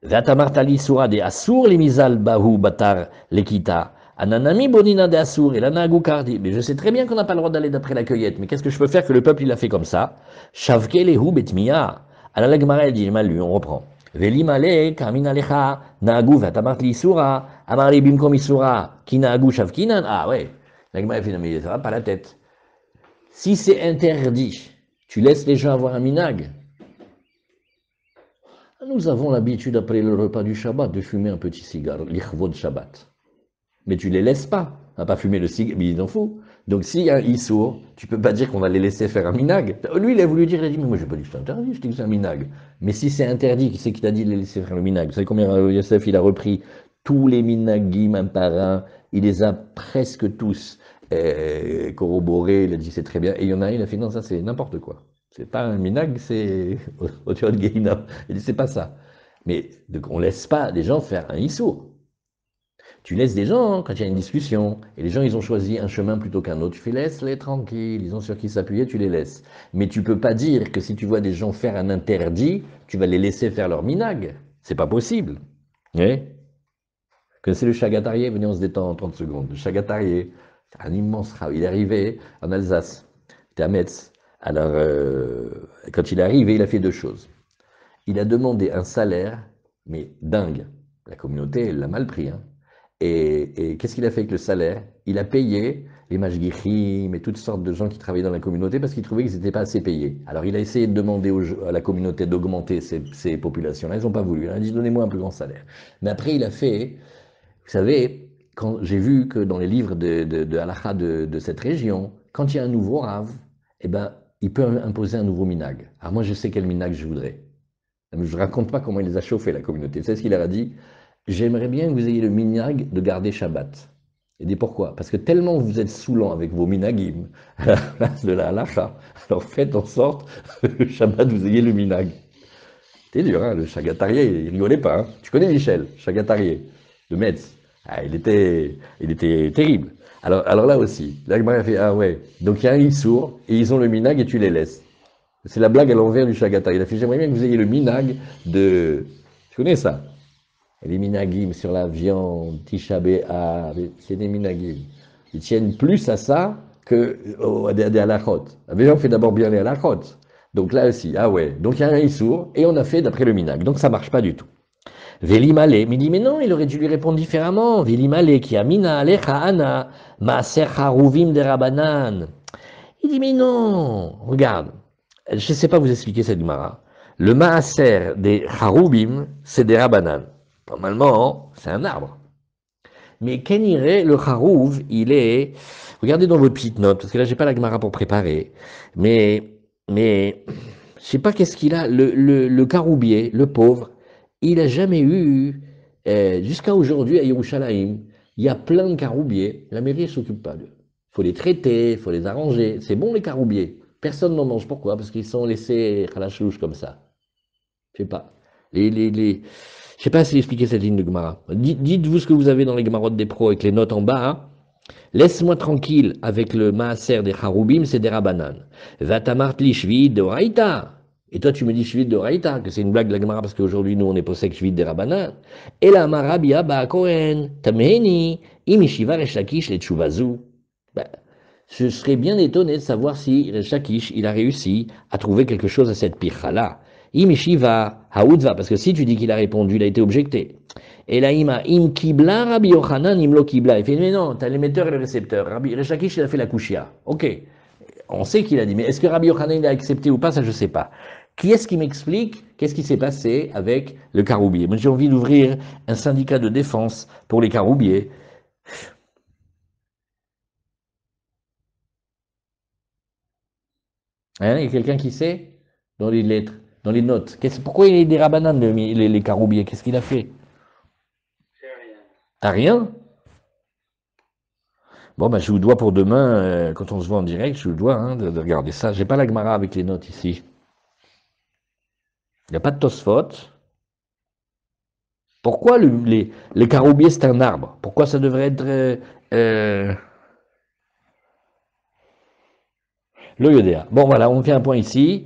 [SPEAKER 1] Vatamartali sura de asur le misal bahu batar lekita. Ananami bonina de asur, et l'anagu kardi. Mais je sais très bien qu'on n'a pas le droit d'aller d'après la cueillette, mais qu'est-ce que je peux faire que le peuple il a fait comme ça? Shavke lehu betmiya. Alors la Gemara elle dit, mal lu, on reprend. Veli male kamin alecha nagu vatamartali sura, amarli bimkom isura, kinagu shavkinan. Ah ouais. La Gemara elle fait, non mais ça va pas la tête. Si c'est interdit, tu laisses les gens avoir un minag. Nous avons l'habitude, après le repas du Shabbat, de fumer un petit cigare, l'Ichvod Shabbat. Mais tu les laisses pas. On va pas fumer le cigare, mais ils en foutent. Donc s'il y a un Issour, tu peux pas dire qu'on va les laisser faire un minag. Lui, il a voulu dire, il a dit, mais moi je n'ai pas dit que c'est interdit, je dis que c'est un minag. Mais si c'est interdit, qui c'est qui t'a dit de les laisser faire le minag? Vous savez combien Yosef, il a repris tous les minagim un par un, il les a presque tous corroborés, il a dit c'est très bien. Et il y en a un, il a fait, non, ça c'est n'importe quoi. C'est pas un minag, c'est au-dessus de Gehinnom. Il dit, c'est pas ça. Mais donc, on laisse pas des gens faire un Issour. Tu laisses des gens, quand il y a une discussion, et les gens, ils ont choisi un chemin plutôt qu'un autre, tu fais laisse-les tranquilles, ils ont sur qui s'appuyer, tu les laisses. Mais tu peux pas dire que si tu vois des gens faire un interdit, tu vas les laisser faire leur minag. C'est pas possible. Oui. Connaissez le Chagatarié? Venez, on se détend en 30 secondes. Le Chagatarié, c'est un immense rave. Il est arrivé en Alsace, il était à Metz. Alors, quand il est arrivé, il a fait deux choses. Il a demandé un salaire, mais dingue. La communauté, elle l'a mal pris. Hein. Et qu'est-ce qu'il a fait avec le salaire? Il a payé les mashgichim et toutes sortes de gens qui travaillaient dans la communauté parce qu'il trouvait qu'ils n'étaient pas assez payés. Alors il a essayé de demander à la communauté d'augmenter ces populations-là. Ils n'ont pas voulu. Il a dit donnez-moi un plus grand salaire. Mais après il a fait, vous savez, quand j'ai vu que dans les livres de halakha de cette région, quand il y a un nouveau rave, eh ben, il peut imposer un nouveau minag. Alors moi je sais quel minag je voudrais. Mais je ne raconte pas comment il les a chauffés, la communauté. Vous savez ce qu'il leur a dit? J'aimerais bien que vous ayez le minag de garder Shabbat. Il dit pourquoi? Parce que tellement vous êtes saoulant avec vos minagim à la place de la halacha, alors faites en sorte que le Shabbat vous ayez le minag. C'est dur, hein, le Chagatarié, il rigolait pas. Hein. Tu connais Michel, Chagatarié, de Metz. Ah, il était terrible. Alors là aussi, l'Agmar a fait, ah ouais, donc il y a un Issour, et ils ont le minag et tu les laisses. C'est la blague à l'envers du Chagatarié. Il a fait, j'aimerais bien que vous ayez le minag de... Tu connais ça? Les minagim sur la viande, Tisha B'Av, c'est des minagim. Ils tiennent plus à ça que à des halachot. Les gens font d'abord bien les halachot. Donc là aussi, ah ouais. Donc il y a un issour et on a fait d'après le minag. Donc ça marche pas du tout. Vélimale, mais il dit, mais non, il aurait dû lui répondre différemment. Vélimale, qui a mina alecha ana, maaser haruvim de rabanan. Il dit, mais non, regarde, je ne sais pas vous expliquer cette Gemara. Le maaser des haruvim, c'est des rabanan. Normalement, c'est un arbre. Mais Kenire, le Harouv, il est. Regardez dans votre petite note, parce que là, j'ai pas la Gemara pour préparer. Mais, je sais pas qu'est-ce qu'il a. Le caroubier, le pauvre, il a jamais eu, jusqu'à aujourd'hui à Yerushalayim, il y a plein de caroubiers. La mairie ne s'occupe pas d'eux. Il faut les traiter, il faut les arranger. C'est bon les caroubiers. Personne n'en mange. Pourquoi? Parce qu'ils sont laissés khalachlouch comme ça. Je sais pas. Je sais pas si expliquer cette ligne de Gemara. Dites-vous ce que vous avez dans les Gemarotes des pros avec les notes en bas. Hein. Laisse-moi tranquille avec le maaser des Harubim, c'est des Rabanan. Vatamartli shvid de Raïta. Et toi, tu me dis shvid de Raïta, que c'est une blague de la Gemara parce qu'aujourd'hui, nous, on est possèque shvid des Rabanan. Et la Marabia ba Kohen, Tameheni, Imishiva Reshakish le Tchouvazu. Je serais bien étonné de savoir si Reshakish, il a réussi à trouver quelque chose à cette pircha-là. Imishiva, Haoudva, parce que si tu dis qu'il a répondu, il a été objecté. Et là, im kibla, Rabbi Yochanan, im lo kibla. Il fait, mais non, t'as l'émetteur et le récepteur. Rabbi Reshakish, il a fait la kushia. Ok. On sait qu'il a dit, mais est-ce que Rabbi Yochanan, il a accepté ou pas, ça je sais pas. Qui est-ce qui m'explique qu'est-ce qui s'est passé avec le caroubier? Moi, j'ai envie d'ouvrir un syndicat de défense pour les caroubiers. Hein, il y a quelqu'un qui sait? Dans les lettres, dans les notes. Pourquoi il est des rabananes, les caroubiers? Qu'est-ce qu'il a fait?
[SPEAKER 2] C'est rien.
[SPEAKER 1] T'as rien? Bon, ben, je vous dois pour demain, quand on se voit en direct, je vous dois hein, de regarder ça. J'ai pas la Gemara avec les notes ici. Il n'y a pas de Tosfot. Pourquoi les caroubiers, c'est un arbre? Pourquoi ça devrait être... Lo yodea. Bon, voilà, on fait un point ici.